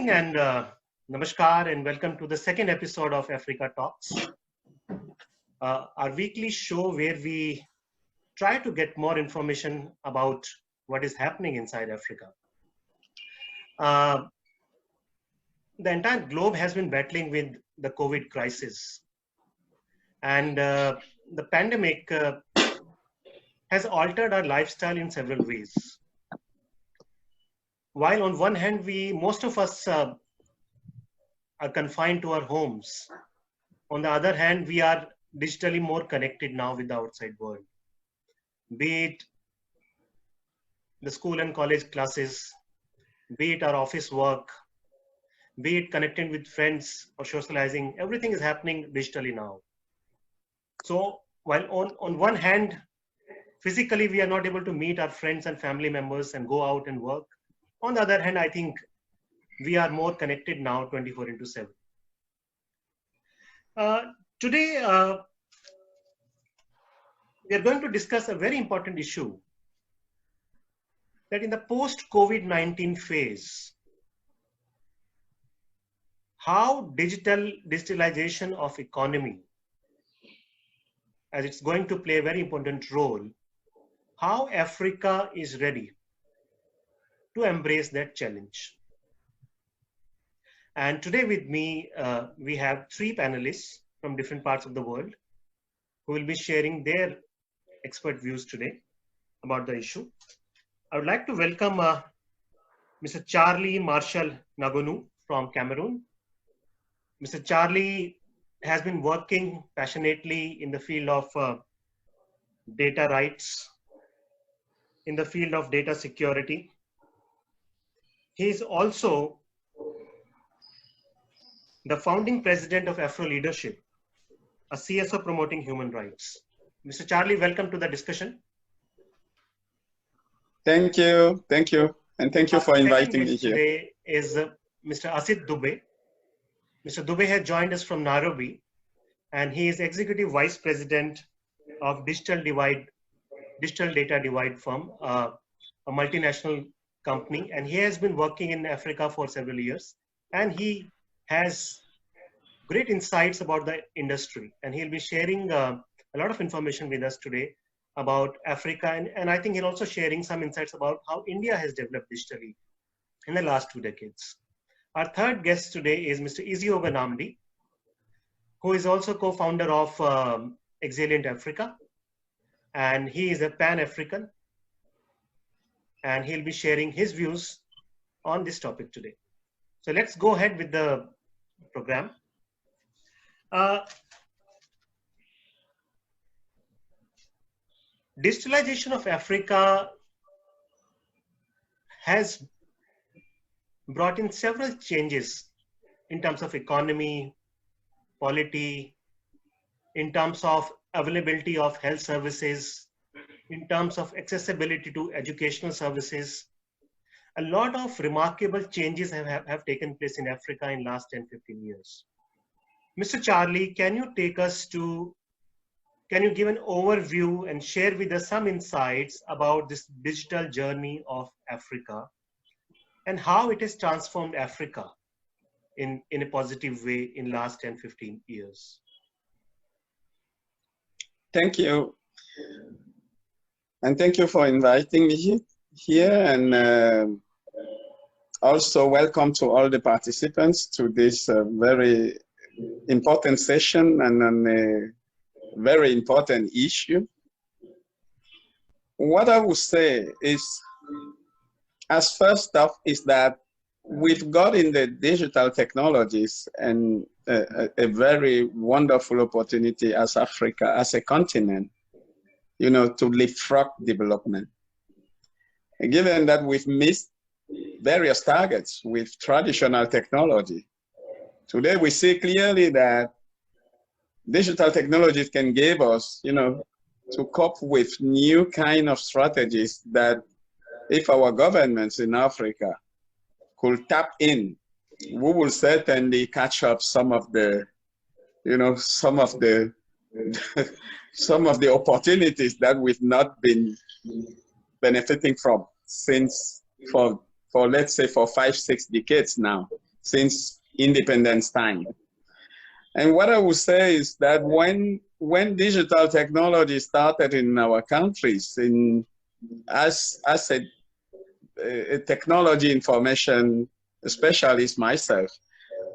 evening and namaskar and welcome to the second episode of Africa Talks, our weekly show where we try to get more information about what is happening inside Africa. The entire globe has been battling with the COVID crisis, and the pandemic has altered our lifestyle in several ways. While on one hand, most of us are confined to our homes, on the other hand, we are digitally more connected now with the outside world. Be it the school and college classes, be it our office work, be it connecting with friends or socializing, everything is happening digitally now. So while on one hand, physically we are not able to meet our friends and family members and go out and work, on the other hand, I think we are more connected now 24/7. Today, we are going to discuss a very important issue, that in the post-COVID-19 phase, how digitalization of economy, as it's going to play a very important role, how Africa is ready to embrace that challenge. And today with me, we have three panelists from different parts of the world who will be sharing their expert views today about the issue. I would like to welcome Mr. Charlie Marshall Nagonu from Cameroon. Mr. Charlie has been working passionately in the field of data rights, in the field of data security. He is also the founding president of Afro Leadership, a CSO promoting human rights. Mr. Charlie, welcome to the discussion. Thank you, and thank you for inviting me here. Today is Mr. Asit Dubey. Mr. Dubey has joined us from Nairobi, and he is Executive Vice President of Digital Data Divide firm, a multinational company, and he has been working in Africa for several years, and he has great insights about the industry, and he'll be sharing a lot of information with us today about Africa, and I think he'll also sharing some insights about how India has developed digitally in the last 2 decades. Our third guest today is Mr. Izioga Namdi, who is also co-founder of Exalient Africa, and he is a Pan-African, and he'll be sharing his views on this topic today. So let's go ahead with the program. Digitalization of Africa has brought in several changes in terms of economy, polity, in terms of availability of health services, in terms of accessibility to educational services. A lot of remarkable changes have taken place in Africa in the last 10-15 years. Mr. Charlie, can you give an overview and share with us some insights about this digital journey of Africa and how it has transformed Africa in a positive way in the last 10-15 years? Thank you. And thank you for inviting me here, and also welcome to all the participants to this very important session and on a very important issue. What I would say is, as first off, is that we've got in the digital technologies and a very wonderful opportunity as Africa, as a continent, you know, to leapfrog development. And given that we've missed various targets with traditional technology, today we see clearly that digital technologies can give us, you know, to cope with new kind of strategies that if our governments in Africa could tap in, we will certainly catch up some of the, you know, some of the opportunities that we've not been benefiting from since for let's say for 5-6 decades now. since independence time. And what I would say is that when digital technology started in our countries, as a technology information specialist myself,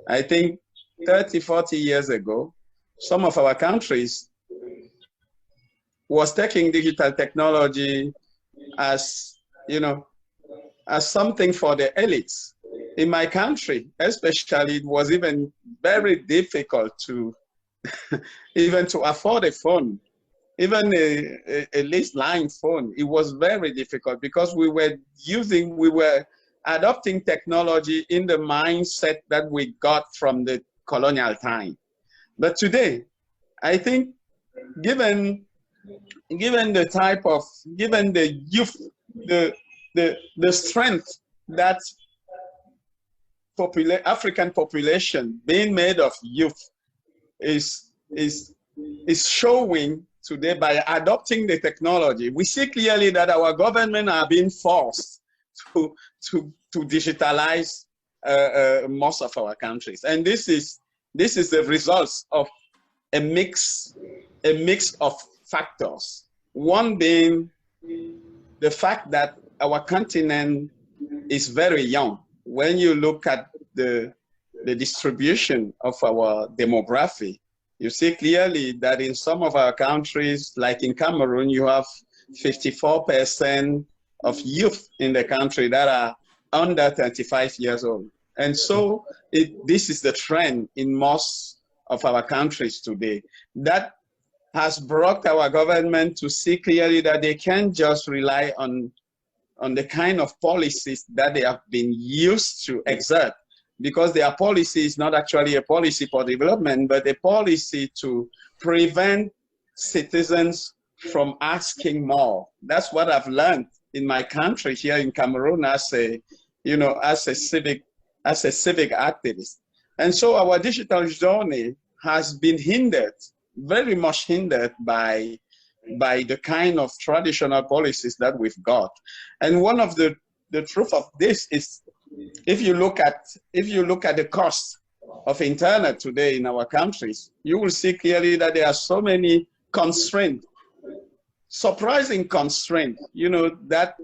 I think 30, 40 years ago, some of our countries was taking digital technology as, as something for the elites. In my country, especially, it was even very difficult to even to afford a phone, even a leased line phone. It was very difficult because we were adopting technology in the mindset that we got from the colonial time. But today, I think given the youth, the strength that African population being made of youth is showing today by adopting the technology. We see clearly that our government are being forced to digitalize most of our countries, and this is the results of a mix of factors. One being the fact that our continent is very young. When you look at the distribution of our demography, you see clearly that in some of our countries, like in Cameroon, you have 54% of youth in the country that are under 35 years old. And so this is the trend in most of our countries today. That has brought our government to see clearly that they can't just rely on the kind of policies that they have been used to exert, because their policy is not actually a policy for development, but a policy to prevent citizens from asking more. That's what I've learned in my country here in Cameroon as a civic activist. And so our digital journey has been hindered, very much hindered by the kind of traditional policies that we've got. And one of the truth of this is, if you look at the cost of internet today in our countries, you will see clearly that there are so many constraints, surprising constraints, that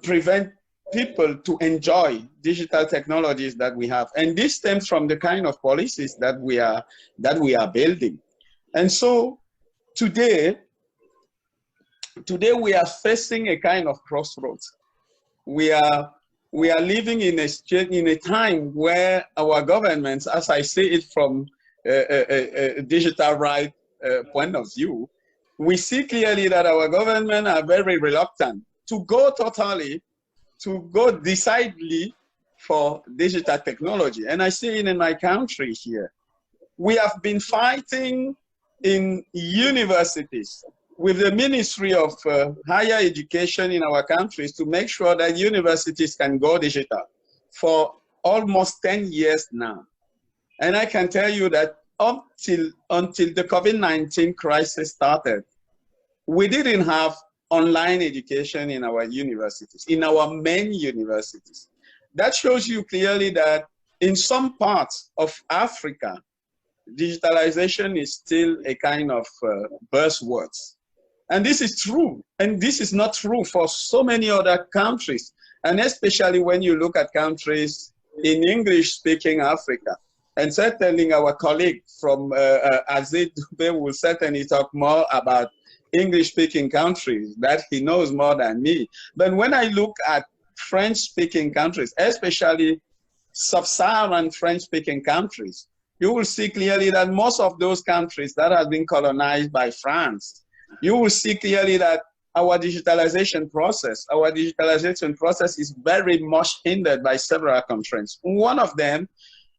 prevent people to enjoy digital technologies that we have. And this stems from the kind of policies that we are building. And so today we are facing a kind of crossroads. We are living in a time where our governments, as I say it from a digital right point of view, we see clearly that our government are very reluctant to go decidedly for digital technology. And I see it in my country here. We have been fighting in universities with the Ministry of Higher Education in our countries to make sure that universities can go digital for almost 10 years now. And I can tell you that until the COVID-19 crisis started, we didn't have online education in our universities, in our main universities. That shows you clearly that in some parts of Africa, digitalization is still a kind of buzzwords. And this is true. And this is not true for so many other countries. And especially when you look at countries in English-speaking Africa. And certainly our colleague from Aziz Dube will certainly talk more about English-speaking countries, that he knows more than me. But when I look at French-speaking countries, especially sub-Saharan French-speaking countries, you will see clearly that most of those countries that have been colonized by France, you will see clearly that our digitalization process is very much hindered by several constraints. One of them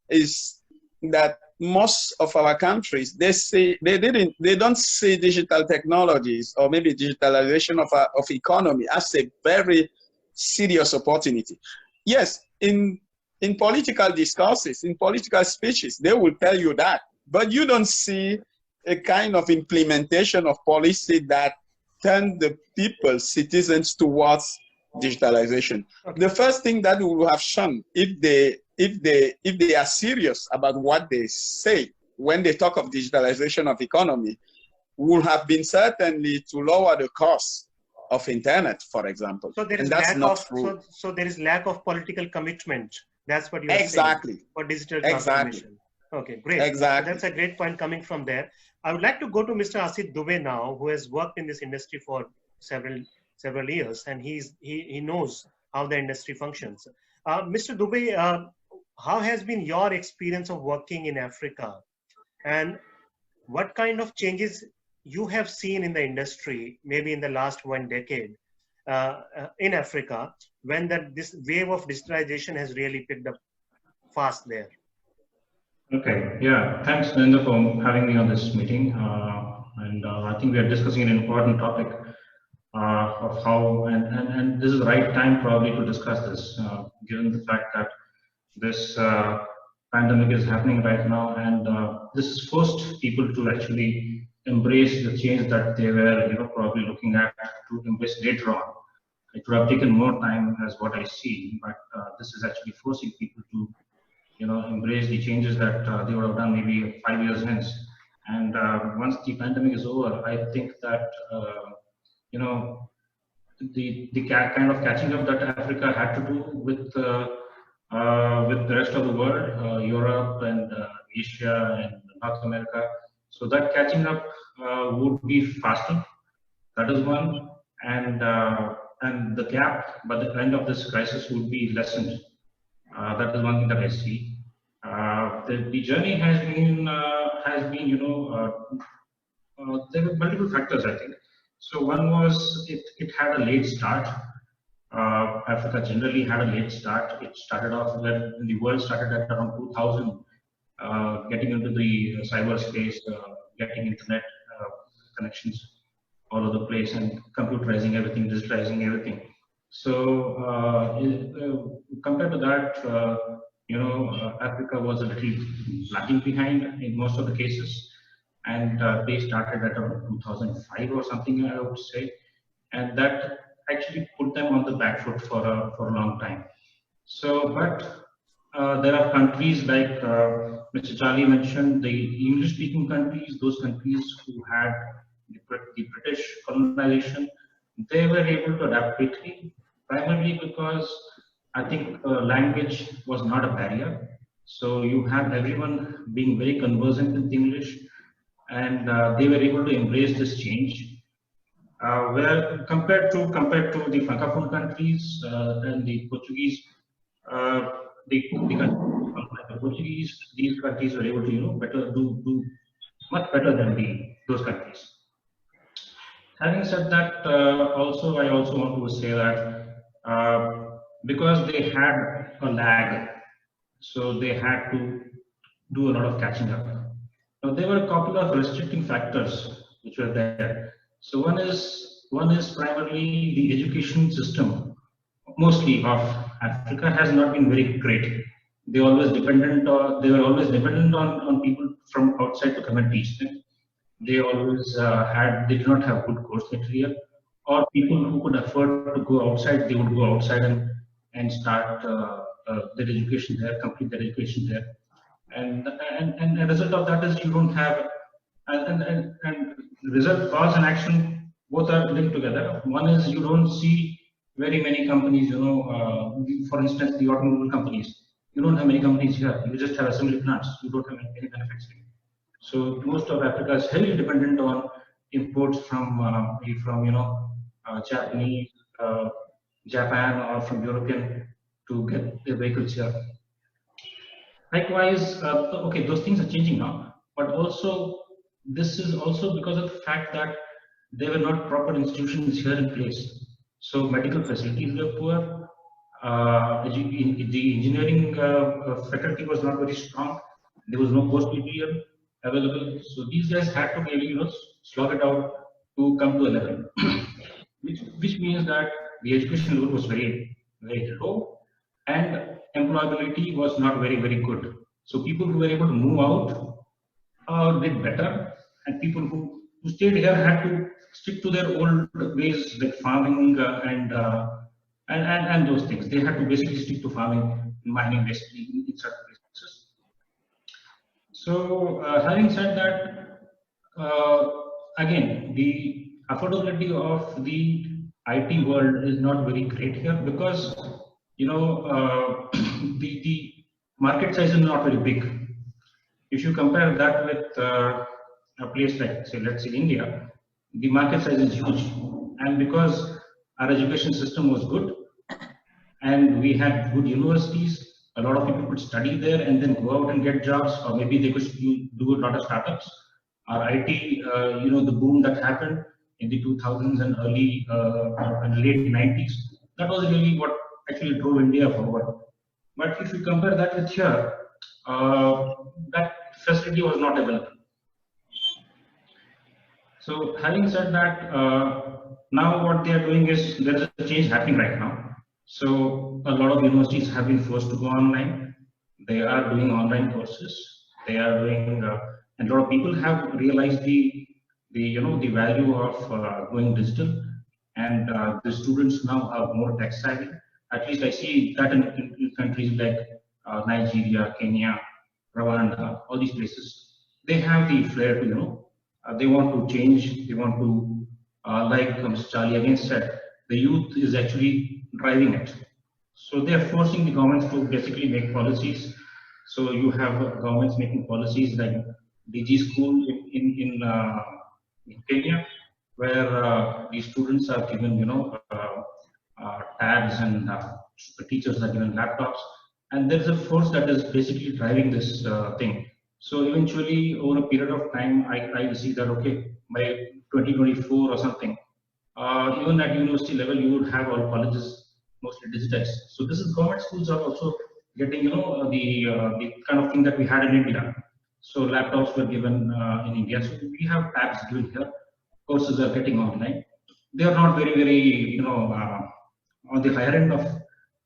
is that most of our countries, they don't see digital technologies or maybe digitalization of economy as a very serious opportunity. Yes, in political discourses, in political speeches, they will tell you that, but you don't see a kind of implementation of policy that turn the people, citizens, towards digitalization. The first thing that we will have shown, if they are serious about what they say when they talk of digitalization of economy, would have been certainly to lower the cost of internet, for example. So there is so there is lack of political commitment. That's what you are saying for digital transformation. Okay, great. Exactly. So that's a great point coming from there. I would like to go to Mr. Asit Dubey now, who has worked in this industry for several years, and he knows how the industry functions. Mr. Dubey, how has been your experience of working in Africa, and what kind of changes you have seen in the industry, maybe in the last 1 decade, in Africa, when this wave of digitalization has really picked up fast there? Okay, yeah, thanks, Nanda, for having me on this meeting. I think we are discussing an important topic of how, and this is the right time probably to discuss this, given the fact that this pandemic is happening right now, and this has forced people to actually embrace the change that they were, probably looking at to embrace later on. It would have taken more time, as what I see, but this is actually forcing people to, embrace the changes that they would have done maybe 5 years hence. And once the pandemic is over, I think that the kind of catching up that Africa had to do with the rest of the world, Europe and Asia and North America. So that catching up would be faster. That is one, and the gap by the end of this crisis would be lessened. That is one thing that I see. The journey has been, there were multiple factors, I think. So one was it had a late start. Africa generally had a late start. It started off when the world started at around 2000, getting into the cyberspace, getting internet connections all over the place, and computerizing everything, digitalizing everything. So compared to that, Africa was a little lagging behind in most of the cases, and they started at around 2005 or something, I would say, and that actually put them on the back foot for a long time. So, but there are countries like Mr. Charlie mentioned, the English-speaking countries, those countries who had the British colonization, they were able to adapt quickly, primarily because I think language was not a barrier. So you have everyone being very conversant with English, and they were able to embrace this change. Where compared to the Francophone countries and the Portuguese, the Portuguese, these countries were able to do much better than those countries. Having said that, I also want to say that because they had a lag, so they had to do a lot of catching up. Now there were a couple of restricting factors which were there. So one is primarily the education system, mostly of Africa, has not been very great. They were always dependent on people from outside to come and teach them. They always they did not have good course material, or people who could afford to go outside, they would go outside and start their education there, complete their education there. And a result of that is you don't have, and result, cause and action, both are linked together. One is you don't see very many companies, for instance, the automobile companies. You don't have many companies here. You just have assembly plants. You don't have any manufacturing. So most of Africa is heavily dependent on imports from Japanese, Japan, or from European to get the vehicles here. Likewise, okay, those things are changing now, but also this is also because of the fact that there were not proper institutions here in place. So medical facilities were poor. The engineering faculty was not very strong. There was no course material available. So these guys had to really, slog it out to come to a level, which means that the education level was very, very low, and employability was not very, very good. So people who were able to move out did better, and people who stayed here had to stick to their old ways, like farming and and those things. They had to basically stick to farming, mining, basically in certain places. So having said that, again, the affordability of the IT world is not very great here because the market size is not very big. If you compare that with a place like, say, let's say India, the market size is huge, and because our education system was good and we had good universities, a lot of people could study there and then go out and get jobs, or maybe they could do a lot of startups. Our IT, the boom that happened in the 2000s and early and late 90s, that was really what actually drove India forward. But if you compare that with here, that facility was not available. So having said that, now what they are doing is there is a change happening right now. So a lot of universities have been forced to go online. They are doing online courses. They are doing, and a lot of people have realized the value of going digital, and the students now are more tech savvy. At least I see that in countries like Nigeria, Kenya, Rwanda, all these places. They have the flair to they want to change. They want to, like Mr. Charlie again said, the youth is actually driving it. So they are forcing the governments to basically make policies. So you have governments making policies like DG school in Kenya, where the students are given, tabs, and the teachers are given laptops, and there is a force that is basically driving this thing. So eventually, over a period of time, I see that okay, by 2024 or something, even at university level, you would have all colleges mostly digitized. So this is government schools are also getting, the kind of thing that we had in India. So laptops were given in India. So we have tabs given here. Courses are getting online. They are not very, very, on the higher end of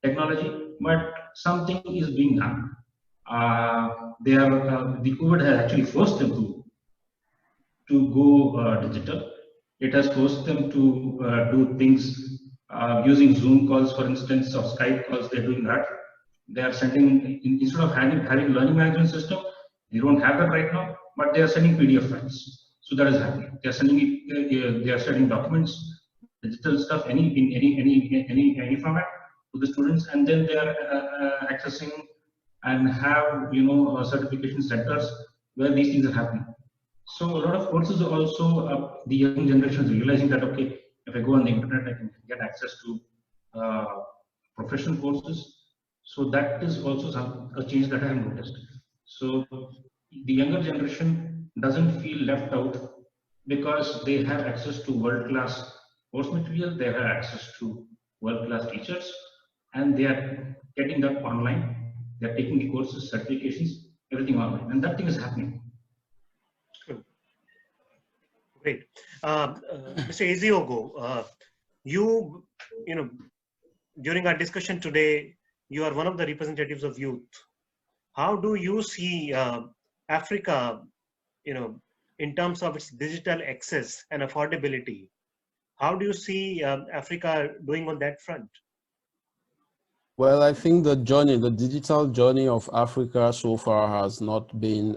technology, but something is being done. The COVID has actually forced them to go digital. It has forced them to do things using Zoom calls, for instance, or Skype calls. They're doing that. They are sending, instead of having learning management system, they don't have that right now, but they are sending PDF files. So that is happening. They are sending they are sending documents, digital stuff, any format to the students, and then they are accessing and have certification centers where these things are happening. So a lot of courses are also the young generation is realizing that okay, if I go on the internet, I can get access to professional courses. So that is also a change that I have noticed. So the younger generation doesn't feel left out because they have access to world-class course material, they have access to world-class teachers, and they are getting that online. They are taking the courses, certifications, everything online, and that thing is happening. Great. Mr. Eziogo, during our discussion today, you are one of the representatives of youth. How do you see Africa, in terms of its digital access and affordability? How do you see Africa doing on that front? Well, I think the digital journey of Africa so far has not been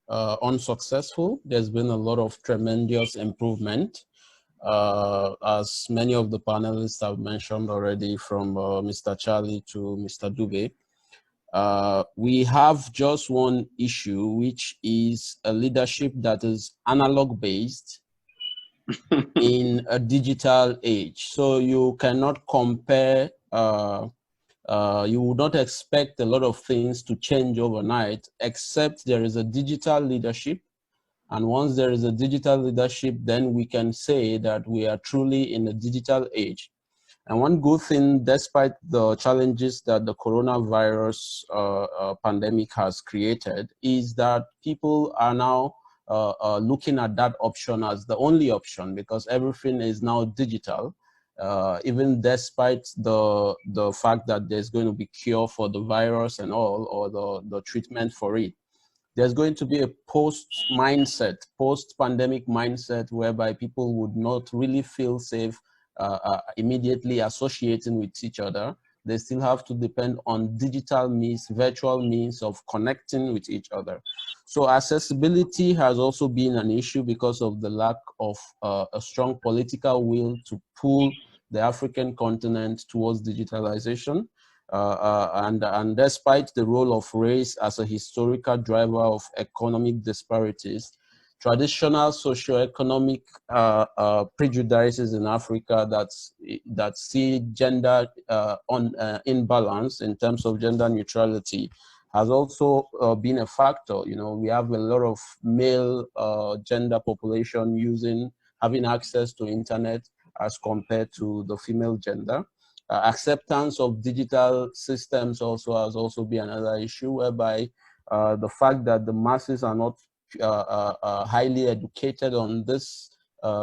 unsuccessful. There's been a lot of tremendous improvement, as many of the panelists have mentioned already, from Mr. Charlie to Mr. Dube. We have just one issue, which is a leadership that is analog based in a digital age. So you cannot compare, you would not expect a lot of things to change overnight, except there is a digital leadership. And once there is a digital leadership, then we can say that we are truly in a digital age. And one good thing, despite the challenges that the coronavirus pandemic has created, is that people are now looking at that option as the only option, because everything is now digital. Even despite the fact that there's going to be cure for the virus and all, or the treatment for it, there's going to be a post-pandemic mindset, whereby people would not really feel safe immediately associating with each other. They still have to depend on digital means, virtual means of connecting with each other. So accessibility has also been an issue because of the lack of a strong political will to pull the African continent towards digitalization. And despite the role of race as a historical driver of economic disparities, traditional socioeconomic prejudices in Africa that see gender imbalance in terms of gender neutrality has also been a factor. You know, we have a lot of male gender population having access to internet as compared to the female gender. Acceptance of digital systems has also been another issue, whereby the fact that the masses are not highly educated on this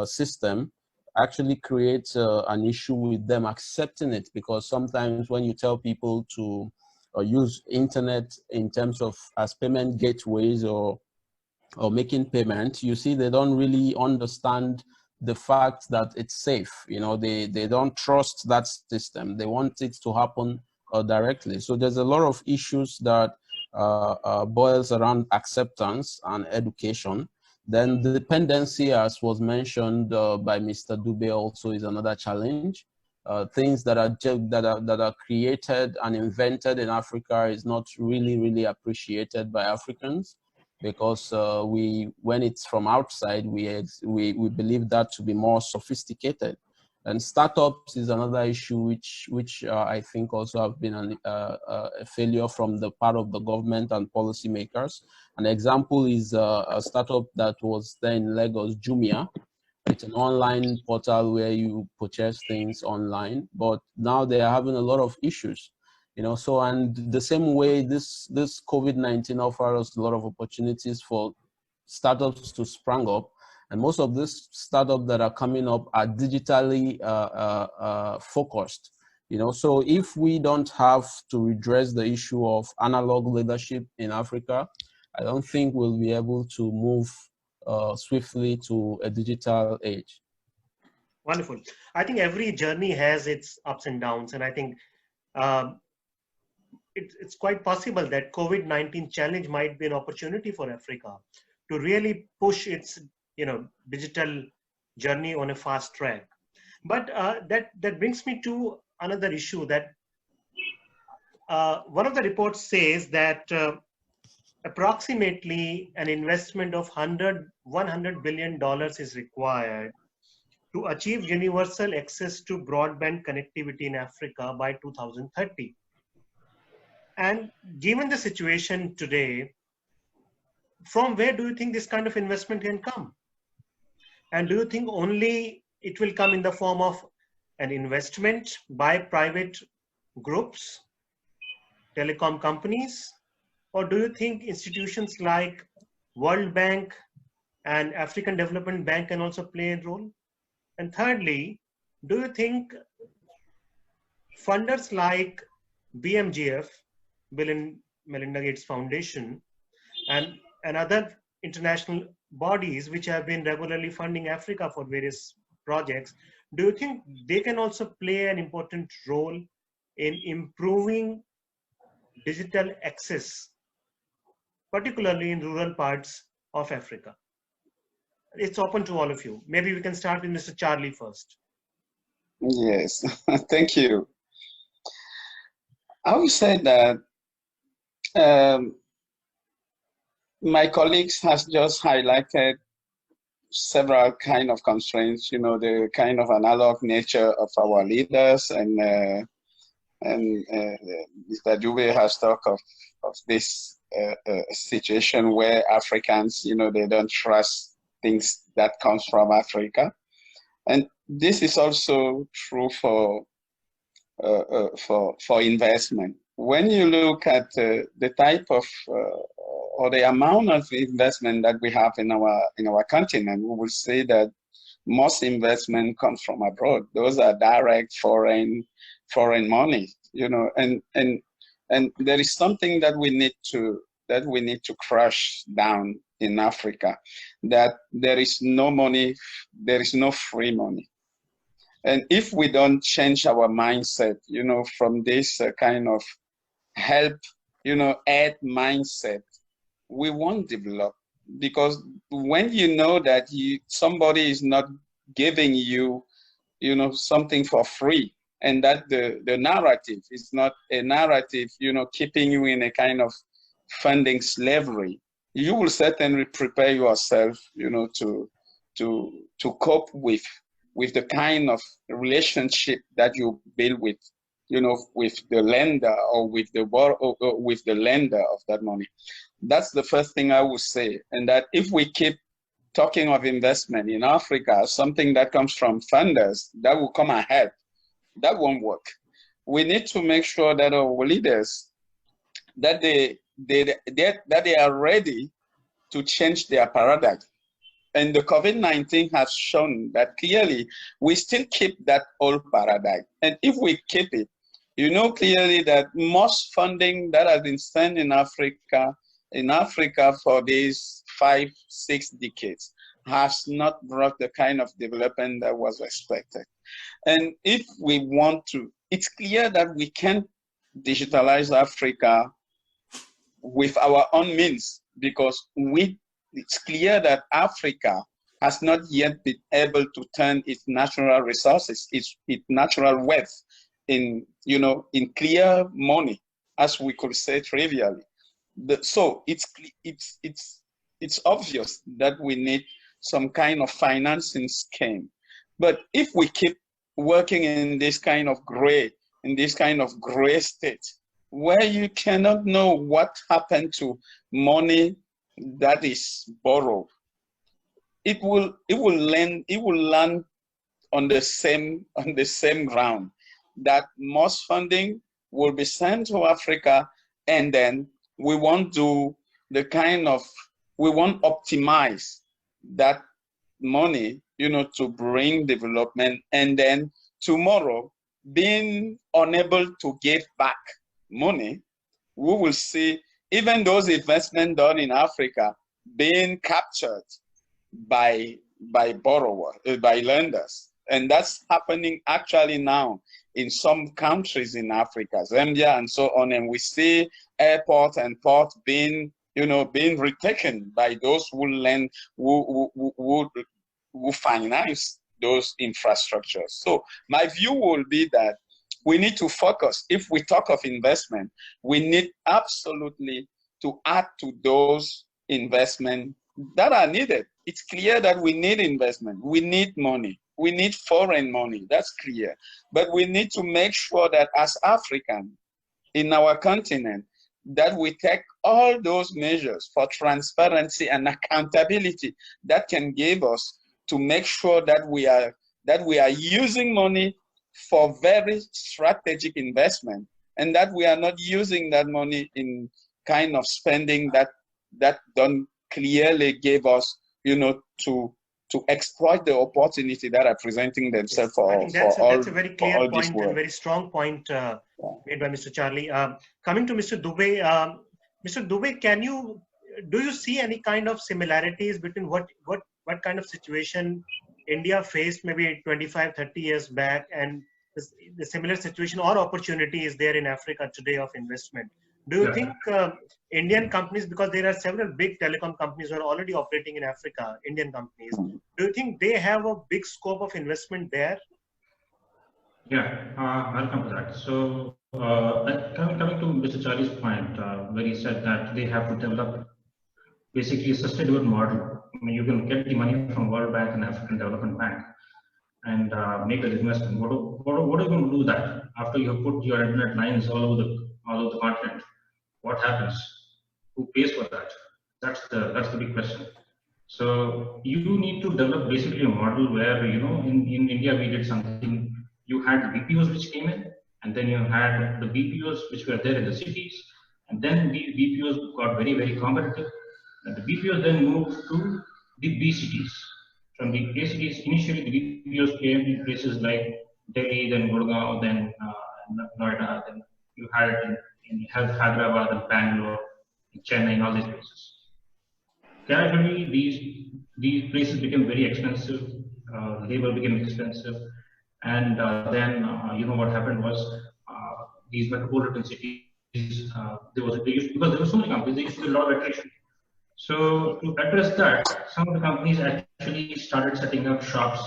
system actually creates an issue with them accepting it, because sometimes when you tell people to use internet in terms of as payment gateways or making payment, you see they don't really understand the fact that it's safe. You know, they don't trust that system. They want it to happen directly. So there's a lot of issues that boils around acceptance and education. Then the dependency, as was mentioned by Mr. Dube, also is another challenge. Things that are created and invented in Africa is not really appreciated by Africans, because when it's from outside, we believe that to be more sophisticated. And startups is another issue which I think also have been a failure from the part of the government and policymakers. An example is a startup that was there in Lagos, Jumia. It's an online portal where you purchase things online, but now they are having a lot of issues. You know, so, and the same way this COVID-19 offers us a lot of opportunities for startups to sprang up. And most of these startups that are coming up are digitally focused. You know, so if we don't have to redress the issue of analog leadership in Africa, I don't think we'll be able to move swiftly to a digital age. Wonderful. I think every journey has its ups and downs, and I think it's quite possible that COVID-19 challenge might be an opportunity for Africa to really push its digital journey on a fast track. But that brings me to another issue, that one of the reports says that approximately an investment of $100 billion is required to achieve universal access to broadband connectivity in Africa by 2030. And given the situation today, from where do you think this kind of investment can come? And do you think only it will come in the form of an investment by private groups, telecom companies, or do you think institutions like World Bank and African Development Bank can also play a role? And thirdly, do you think funders like BMGF, Bill and Melinda Gates Foundation, and other international bodies which have been regularly funding Africa for various projects, do you think they can also play an important role in improving digital access, particularly in rural parts of Africa? It's open to all of you. Maybe we can start with Mr. Charlie first. Yes, thank you. I would say that my colleagues has just highlighted several kind of constraints, you know, the kind of analog nature of our leaders, and Mr. Dube has talked of this situation where Africans, you know, they don't trust things that comes from Africa. And this is also true for investment. When you look at the type of or the amount of investment that we have in our continent, we will say that most investment comes from abroad. Those are direct foreign money, you know, and there is something that we need to crush down in Africa, that there is no money, there is no free money. And if we don't change our mindset, from this kind of help, aid mindset, we won't develop. Because when you know that somebody is not giving you, something for free, and that the narrative is not a narrative, keeping you in a kind of funding slavery, you will certainly prepare yourself, to cope with the kind of relationship that you build with, with the lender or with the lender of that money. That's the first thing I would say. And that if we keep talking of investment in Africa, something that comes from funders that will come ahead, that won't work. We need to make sure that our leaders, that they are ready to change their paradigm. And the COVID-19 has shown that clearly we still keep that old paradigm. And if we keep it, clearly that most funding that has been spent in Africa for these 5-6 decades has not brought the kind of development that was expected. And if we want to, it's clear that we can't digitalize Africa with our own means, because it's clear that Africa has not yet been able to turn its natural resources, its natural wealth in clear money, as we could say trivially. So it's obvious that we need some kind of financing scheme. But if we keep working in this kind of gray state, where you cannot know what happened to money that is borrowed, it will land on the same ground, that most funding will be sent to Africa, and then we won't optimize that money, to bring development, and then tomorrow, being unable to give back money, we will see even those investments done in Africa being captured by lenders. And that's happening actually now in some countries in Africa, Zambia and so on. And we see airports and ports being retaken by those who finance those infrastructures. So my view will be that we need to focus. If we talk of investment, we need absolutely to add to those investments that are needed. It's clear that we need investment. We need money. We need foreign money. That's clear. But we need to make sure that as Africans in our continent, that we take all those measures for transparency and accountability that can give us to make sure that we are using money for very strategic investment, and that we are not using that money in kind of spending that don't clearly give us, to exploit the opportunity that are presenting themselves for all. I think that's a very clear point and very strong point made by Mr. Charlie. Coming to Mr. Dubey, Mr. Dubey, do you see any kind of similarities between what kind of situation India faced maybe 25, 30 years back, and the similar situation or opportunity is there in Africa today of investment? Do you think Indian companies, because there are several big telecom companies who are already operating in Africa, Indian companies, do you think they have a big scope of investment there? Yeah, I'll come to that. So coming to Mr. Charlie's point, where he said that they have to develop basically a sustainable model. I mean, you can get the money from World Bank and African Development Bank and make an investment. What are you going to do that after you have put your internet lines all over the continent? What happens? Who pays for that? That's the big question. So you need to develop basically a model where, in India we did something. You had the BPOs which came in, and then you had the BPOs which were there in the cities, and then the BPOs got very, very competitive. And the BPOs then moved to the B cities. From the A cities, initially the BPOs came in places like Delhi, then Gurgaon, then Noida, then you had it in Hyderabad and Bangalore, Chennai, and all these places. Gradually, these places became very expensive. Labor became expensive, And then, what happened was these metropolitan cities, because there were so many companies, there used to be a lot of attrition. So to address that, some of the companies actually started setting up shops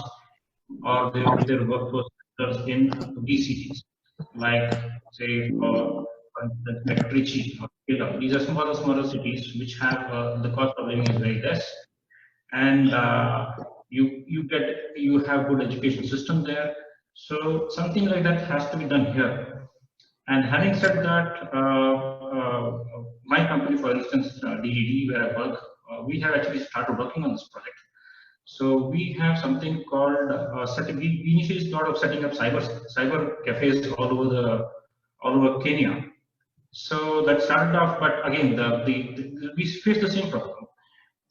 or with their workforce centers in these cities, like say like Trichy or Kerala. These are smaller cities which have the cost of living is very less, and you have good education system there. So something like that has to be done here. And having said that, my company, for instance, DDD, where I work, we have actually started working on this project. So we have something called we initially thought of setting up cyber cafes all over Kenya. So that started off, but again, we faced the same problem.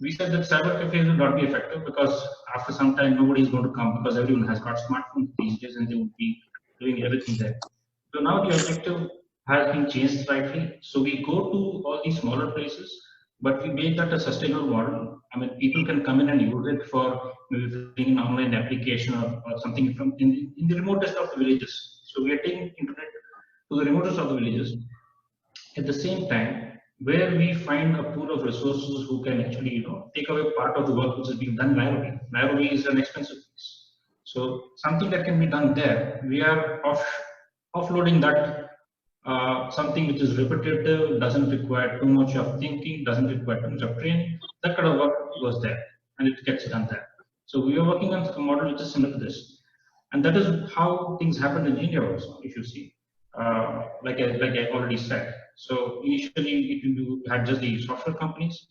We said that cyber cafes will not be effective because after some time nobody is going to come because everyone has got smartphones these days and they would be doing everything there. So now the objective has been changed slightly. So we go to all these smaller places, but we make that a sustainable model. I mean, people can come in and use it for maybe filling an online application or something from in the remotest of the villages. So we are taking internet to the remotest of the villages. At the same time, where we find a pool of resources who can actually, take away part of the work which is being done in Nairobi. Nairobi is an expensive place. So something that can be done there, we are offloading that something which is repetitive, doesn't require too much of thinking, doesn't require too much of training. That kind of work goes there and it gets done there. So we are working on a model which is similar to this. And that is how things happened in India also, if you see. Like I already said. So initially you had just the software companies.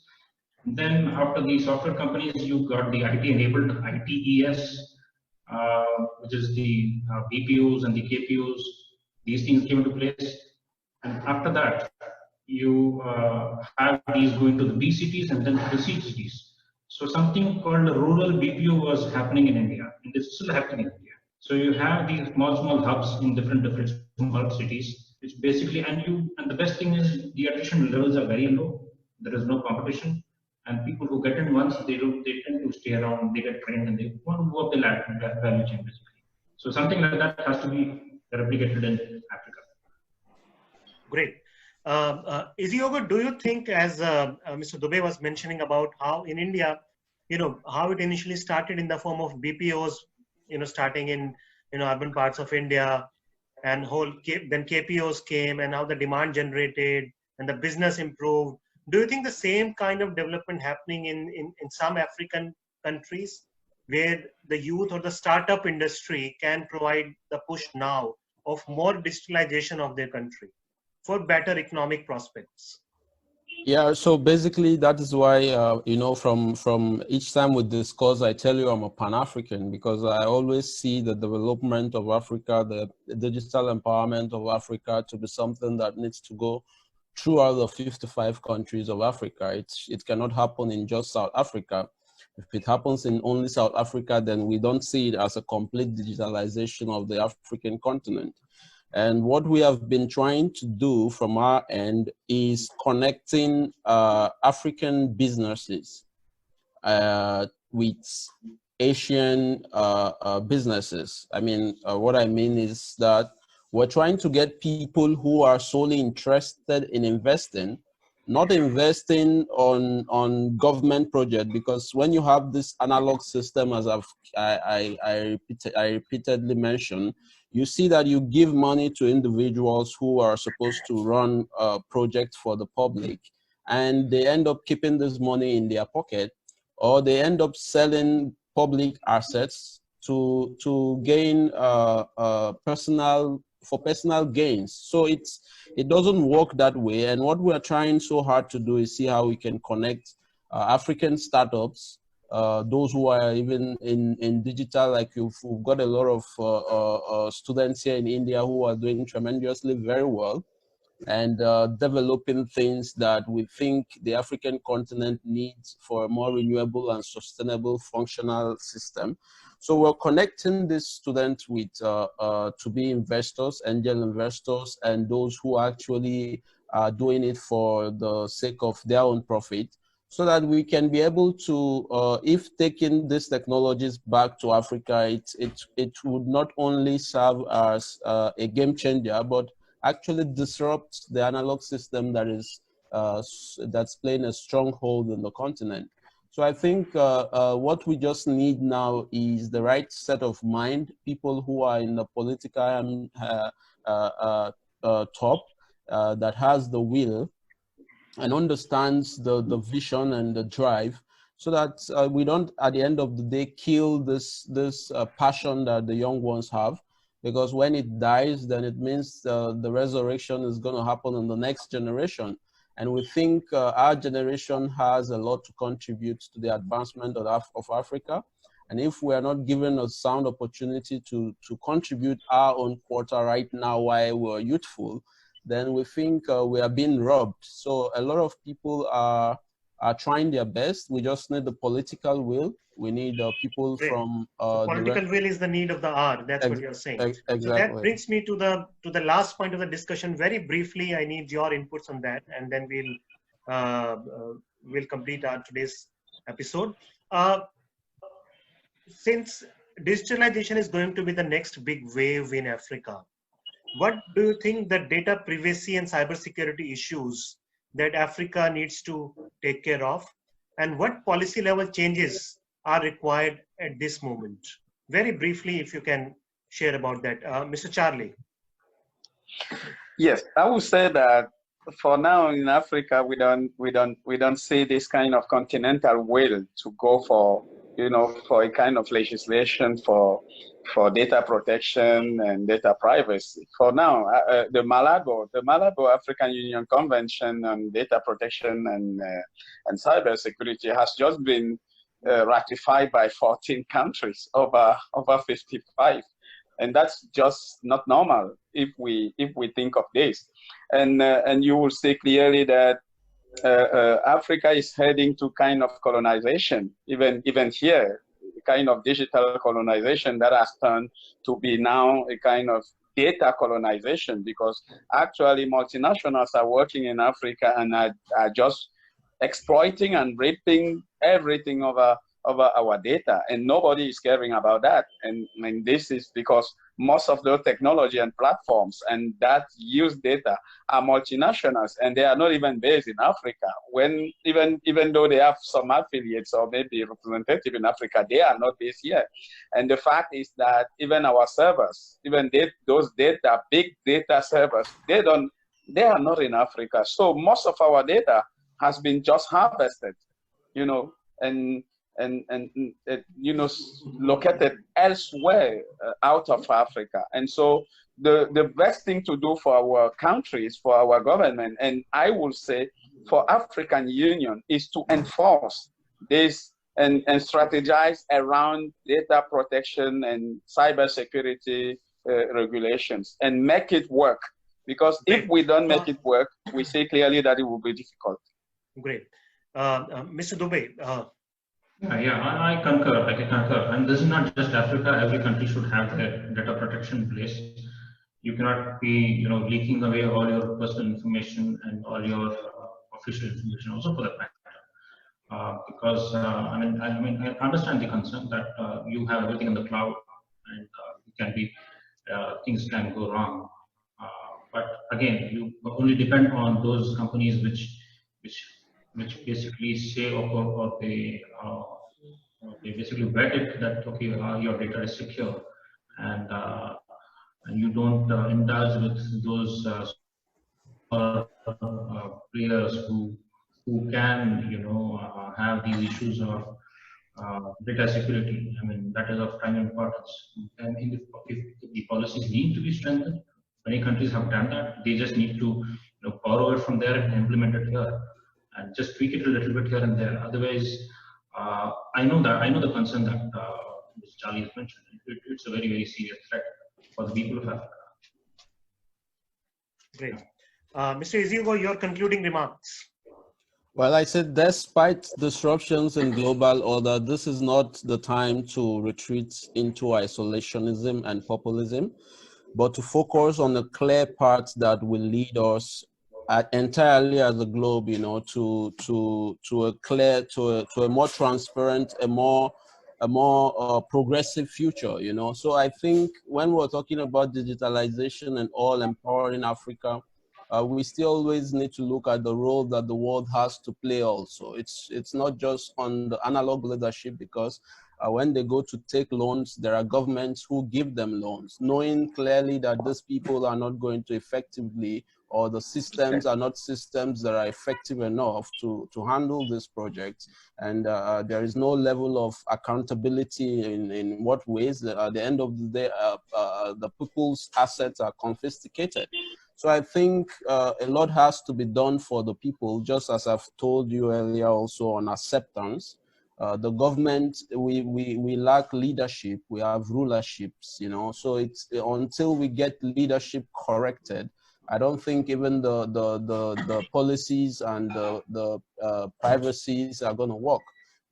Then after the software companies, you got the IT-enabled ITES, which is the BPOs and the KPOs. These things came into place. And after that, you have these going to the B cities and then to the C cities. So something called rural BPO was happening in India, and it's still happening in India. So you have these small hubs in different small cities, which basically, and the best thing is the attrition levels are very low. There is no competition, and people who get in once, they tend to stay around, they get trained, and they want to move up the value chain basically. So something like that has to be replicated in Africa. Great. Iziogo, do you think, as Mr. Dubey was mentioning about how in India, how it initially started in the form of BPOs, starting in, urban parts of India, and then KPOs came, and how the demand generated and the business improved. Do you think the same kind of development happening in some African countries where the youth or the startup industry can provide the push now of more digitalization of their country for better economic prospects? Yeah, so basically that is why, from each time we discuss, I tell you I'm a Pan-African, because I always see the development of Africa, the digital empowerment of Africa to be something that needs to go throughout the 55 countries of Africa. It cannot happen in just South Africa. If it happens in only South Africa, then we don't see it as a complete digitalization of the African continent. And what we have been trying to do from our end is connecting African businesses with Asian businesses. I mean, what I mean is that we're trying to get people who are solely interested in investing, not investing on government project, because when you have this analog system, as I repeatedly mentioned, you see that you give money to individuals who are supposed to run a project for the public, and they end up keeping this money in their pocket, or they end up selling public assets to gain personal gains. So it doesn't work that way. And what we are trying so hard to do is see how we can connect African startups, those who are even in digital, like we've got a lot of students here in India who are doing tremendously very well and developing things that we think the African continent needs for a more renewable and sustainable functional system. So we're connecting these students with to be investors, angel investors, and those who actually are doing it for the sake of their own profit. so that we can be able to, if taking these technologies back to Africa, it would not only serve as a game changer, but actually disrupt the analog system that is that's playing a stronghold in the continent. So I think what we just need now is the right set of mind, people who are in the political top that has the will and understands the vision and the drive, so that we don't, at the end of the day, kill this passion that the young ones have. Because when it dies, then it means the resurrection is going to happen in the next generation. And we think our generation has a lot to contribute to the advancement of Africa. And if we are not given a sound opportunity to contribute our own quota right now while we're youthful, then we think we are being robbed. So a lot of people are trying their best. We just need the political will. We need people Great. from so political will is the need of the hour. That's what you're saying. Exactly. So that brings me to the last point of the discussion. Very briefly, I need your inputs on that, and then we'll complete our today's episode. Since digitalization is going to be the next big wave in Africa, what do you think the data privacy and cybersecurity issues that Africa needs to take care of, and what policy level changes are required at this moment? Very briefly, if you can share about that, Mr. Charlie. Yes, I would say that for now in Africa, we don't see this kind of continental will to go for, for a kind of legislation for data protection and data privacy. For now, the Malabo African Union Convention on Data Protection and Cybersecurity has just been ratified by 14 countries over 55, and that's just not normal if we think of this. And you will see clearly that Africa is heading to kind of colonization, even here, kind of digital colonization that has turned to be now a kind of data colonization, because actually multinationals are working in Africa and are just exploiting and raping everything over our data, and nobody is caring about that. And this is because most of the technology and platforms and that use data are multinationals, and they are not even based in Africa. When even though they have some affiliates or maybe representative in Africa, they are not based here. And the fact is that even our servers, those big data servers, they are not in Africa. So most of our data has been just harvested, and located elsewhere out of Africa. And so the best thing to do for our countries, for our government, and I will say for African Union, is to enforce this and strategize around data protection and cybersecurity regulations and make it work. Because if we don't make it work, we see clearly that it will be difficult. Great. Mr. Dubey. I concur. And this is not just Africa. Every country should have their data protection in place. You cannot be, leaking away all your personal information and all your official information, also for that matter. Because I understand the concern that you have everything in the cloud, and it can be things can go wrong. But again, you only depend on those companies which basically say or they basically vet it that okay, your data is secure, and you don't indulge with those players who can have these issues of data security. That is of prime importance. And if the policies need to be strengthened, many countries have done that. They just need to borrow it from there and implement it here, and just tweak it a little bit here and there. Otherwise, I know the concern that Mr. Charlie has mentioned. It's a very, very serious threat for the people of Africa. Great. Mr. Iziugo, your concluding remarks. Well, I said, despite disruptions in global order, this is not the time to retreat into isolationism and populism, but to focus on a clear path that will lead us entirely as a globe, you know, to a more transparent, a more progressive future, you know. So I think when we're talking about digitalization and all empowering Africa, we still always need to look at the role that the world has to play also. It's not just on the analog leadership, because when they go to take loans, there are governments who give them loans, knowing clearly that these people are not going to effectively, or the systems are not systems that are effective enough to handle this project. And there is no level of accountability in what ways. At the end of the day, the people's assets are confiscated. So I think a lot has to be done for the people, just as I've told you earlier also on acceptance. The government, we lack leadership, we have rulerships, you know, so it's until we get leadership corrected, I don't think even the policies and the privacies are going to work.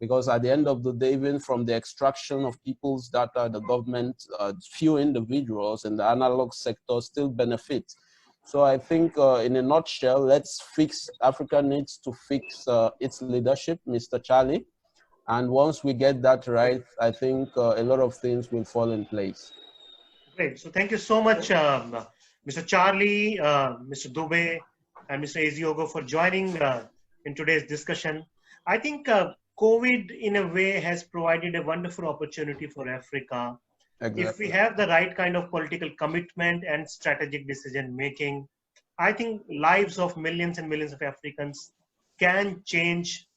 Because at the end of the day, even from the extraction of people's data, the government, few individuals in the analog sector still benefit. So I think in a nutshell, Africa needs to fix its leadership, Mr. Charlie. And once we get that right, I think a lot of things will fall in place. Great. So thank you so much, Mr. Charlie, Mr. Dube, and Mr. Eziogo for joining in today's discussion. I think COVID, in a way, has provided a wonderful opportunity for Africa. Exactly. If we have the right kind of political commitment and strategic decision making, I think lives of millions and millions of Africans can change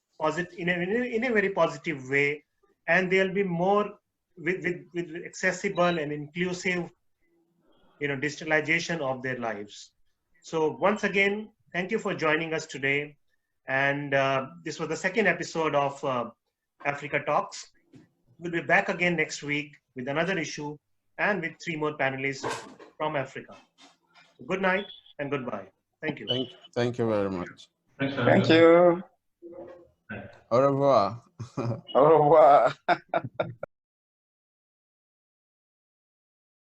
in a very positive way, and they'll be more with accessible and inclusive, you know, digitalization of their lives. So once again, thank you for joining us today. And this was the second episode of Africa Talks. We'll be back again next week with another issue and with 3 more panelists from Africa. Good night and goodbye. Thank you. Thank you very much. Thank you. Au revoir. Au revoir.